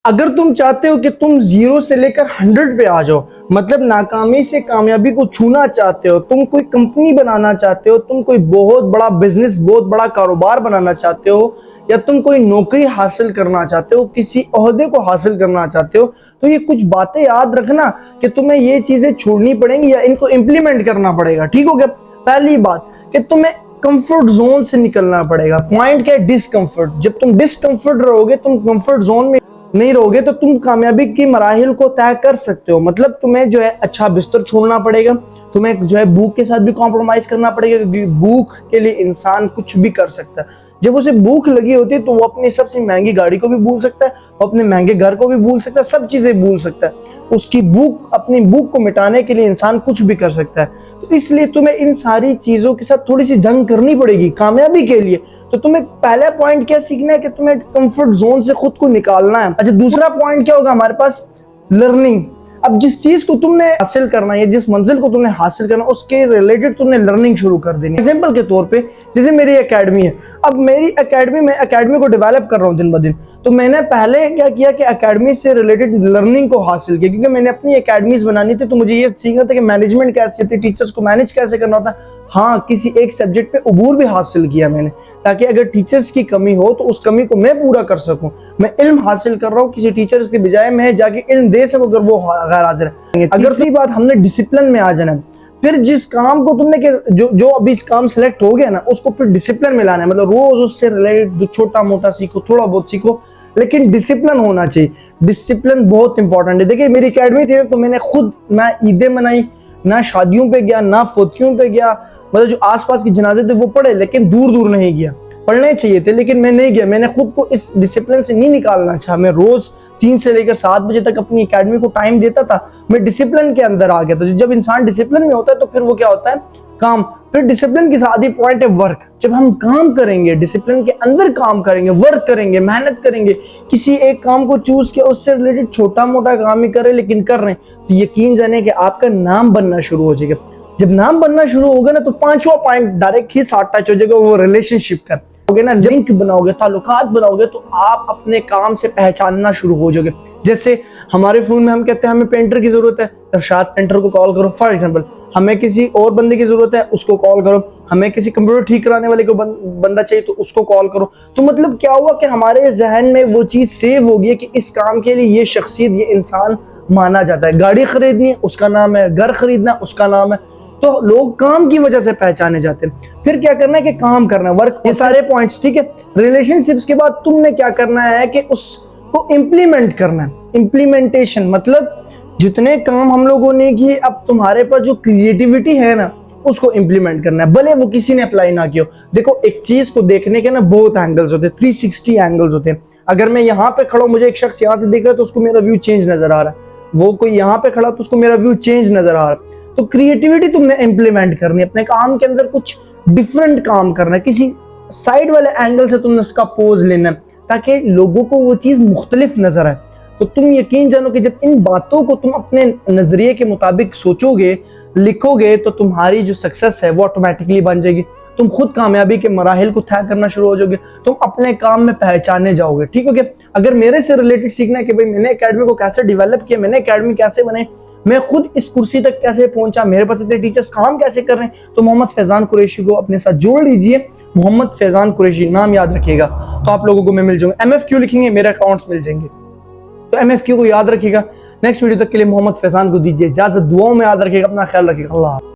अगर तुम चाहते हो कि तुम 0 से लेकर 100 पे आ जाओ, मतलब नाकामी से कामयाबी को छूना चाहते हो, तुम कोई कंपनी बनाना चाहते हो, तुम कोई बहुत बड़ा बिजनेस, बहुत बड़ा कारोबार बनाना चाहते हो, या तुम कोई नौकरी हासिल करना चाहते हो, किसी ओहदे को हासिल करना चाहते हो, तो ये कुछ बातें याद रखना कि तुम्हें ये चीजें छोड़नी पड़ेंगी या इनको इम्प्लीमेंट करना पड़ेगा। ठीक हो गया? पहली बात कि तुम्हें कंफर्ट जोन से निकलना पड़ेगा। पॉइंट क्या है? डिस्कंफर्ट। जब तुम डिस्कंफर्ट रहोगे, तुम कंफर्ट जोन में नहीं रहोगे, तो तुम कामयाबी की मराहिल को तय कर सकते हो। मतलब तुम्हें जो है अच्छा बिस्तर छोड़ना पड़ेगा, तुम्हें जो है भूख के साथ भी कॉम्प्रोमाइज करना पड़ेगा, क्योंकि भूख के लिए इंसान कुछ भी कर सकता है। जब उसे भूख लगी होती है तो वो अपनी सबसे महंगी गाड़ी को भी भूल सकता है, वो अपने महंगे घर को भी भूल सकता है, सब चीजें भूल सकता है। उसकी भूख, अपनी भूख को मिटाने के लिए इंसान कुछ भी कर सकता है। तो इसलिए तुम्हें इन सारी चीजों के साथ थोड़ी सी जंग करनी पड़ेगी कामयाबी के लिए। तो तुम्हें पहला पॉइंट क्या सीखना है कि तुम्हें कंफर्ट जोन से खुद को निकालना है। अच्छा, दूसरा पॉइंट क्या होगा हमारे पास? लर्निंग। अब जिस चीज को तुमने हासिल करना है, जिस मंजिल को तुमने हासिल करना, उसके रिलेटेड तुमने लर्निंग शुरू कर देनी है। एग्जांपल के तौर पे जैसे मेरी एकेडमी है, अब मेरी एकेडमी में एकेडमी को डेवलप कर रहा हूँ दिन ब दिन, तो मैंने पहले क्या किया कि एकेडमी से रिलेटेड लर्निंग को हासिल किया, क्योंकि मैंने अपनी एकेडमीज बनानी थी, तो मुझे ये सीखना था कि मैनेजमेंट कैसे होती है, टीचर्स को मैनेज कैसे करना होता है। हाँ, किसी एक सब्जेक्ट पे अबूर भी हासिल किया मैंने, ताकि अगर टीचर्स की कमी हो तो उस कमी को मैं पूरा कर सकूं। मैं इल्म हासिल कर रहा हूँ किसी टीचर्स के बजाय मैं जाके इल्म दे सकूं अगर वो गैर हाजिर है। अगर तीसरी बात, हमने डिसिप्लिन में आ जाना है। फिर जिस काम को तुमने जो अभी इस काम सेलेक्ट हो गया ना, उसको फिर डिसिप्लिन में लाना है। मतलब रोज उससे रिलेटेड छोटा मोटा सीखो, थोड़ा बहुत सीखो, लेकिन डिसिप्लिन होना चाहिए। डिसिप्लिन बहुत इंपॉर्टेंट है। देखिए, मेरी एकेडमी थी तो मैंने खुद ना ईदें मनाई, ना शादियों पे गया, ना फोतियों पे गया। मतलब जो आसपास के जनाजे थे वो पढ़े, लेकिन दूर दूर नहीं गया। पढ़ने चाहिए थे लेकिन मैं नहीं गया। मैंने खुद को इस डिसिप्लिन से नहीं निकालना चाहा। मैं रोज 3 से लेकर 7 बजे तक अपनी एकेडमी को टाइम देता था। मैं डिसिप्लिन के अंदर आ गया। तो जब इंसान डिसिप्लिन में होता है तो फिर वो क्या होता है? काम। फिर डिसिप्लिन के साथ ही पॉइंट है वर्क। जब हम काम करेंगे, डिसिप्लिन के अंदर काम करेंगे, वर्क करेंगे, मेहनत करेंगे, किसी एक काम को चूज किया, उससे रिलेटेड छोटा मोटा काम ही करें लेकिन कर रहे हैं, तो यकीन जाने कि आपका नाम बनना शुरू हो जाएगा। जब नाम बनना शुरू होगा ना, तो 5वां पॉइंट डायरेक्ट ही साथ टच हो जाएगा, वो रिलेशनशिप का होगे ना। लिंक बनाओगे, ताल्लुकात बनाओगे, तो आप अपने काम से पहचानना शुरू हो जाओगे। जैसे हमारे फोन में हम कहते हैं हमें पेंटर की जरूरत है, इरशाद पेंटर को कॉल करो। फॉर एग्जांपल, हमें किसी और बंदे की जरूरत है, उसको कॉल करो। हमें किसी कंप्यूटर ठीक कराने वाले को बंदा चाहिए, तो उसको कॉल करो। तो मतलब क्या हुआ कि हमारे जहन में वो चीज सेव हो गई कि इस काम के लिए ये शख्सियत, ये इंसान माना जाता है। गाड़ी खरीदनी है, उसका नाम है। घर खरीदना, उसका नाम है। तो लोग काम की वजह से पहचाने जाते हैं। फिर क्या करना है कि काम करना है, वर्क। ये सारे पॉइंट्स ठीक है। रिलेशनशिप्स के बाद तुमने क्या करना है कि उसको इम्प्लीमेंट करना है। इम्प्लीमेंटेशन मतलब जितने काम हम लोगों ने किए, अब तुम्हारे पास जो क्रिएटिविटी है ना, उसको इम्प्लीमेंट करना है, भले वो किसी ने अप्लाई ना किया। देखो, एक चीज को देखने के ना बहुत एंगल्स होते हैं, 360 एंगल्स होते हैं। अगर मैं यहाँ पे खड़ा हूँ, मुझे एक शख्स यहाँ से देख रहा है तो उसको मेरा व्यू चेंज नजर आ रहा है। वो कोई यहाँ पे खड़ा तो उसको मेरा व्यू चेंज नजर आ रहा है। तो क्रिएटिविटी तुमने इंप्लीमेंट करनी है अपने काम के अंदर। कुछ डिफरेंट काम करना है, किसी साइड वाले एंगल से तुमने उसका पोज लेना है, ताकि लोगों को वो चीज मुख्तलिफ नजर आए। तो तुम यकीन जानो कि जब इन बातों को तुम अपने नजरिए के मुताबिक सोचोगे, लिखोगे, तो तुम्हारी जो सक्सेस है वो ऑटोमेटिकली बन जाएगी। तुम खुद कामयाबी के मराहिल को तय करना शुरू हो जाओगे। तुम अपने काम में पहचाने जाओगे। ठीक हो गया? अगर मेरे से रिलेटेड सीखना है कि भाई मैंने एकेडमी को कैसे डेवलप किया, मैंने एकेडमी कैसे बनाई, मैं खुद इस कुर्सी तक कैसे पहुंचा, मेरे पास इतने टीचर्स काम कैसे कर रहे हैं, तो मोहम्मद फैजान कुरैशी को अपने साथ जोड़ लीजिए। मोहम्मद फैजान कुरैशी नाम याद रखिएगा तो आप लोगों को मैं मिल जाऊंगा। MFQ लिखेंगे, मेरे अकाउंट्स मिल जाएंगे। तो MFQ को याद रखिएगा। नेक्स्ट वीडियो तक के लिए मोहम्मद फैजान को दीजिए इजाजत। दुआओं में याद रखिएगा, अपना ख्याल रखिएगा। अल्लाह।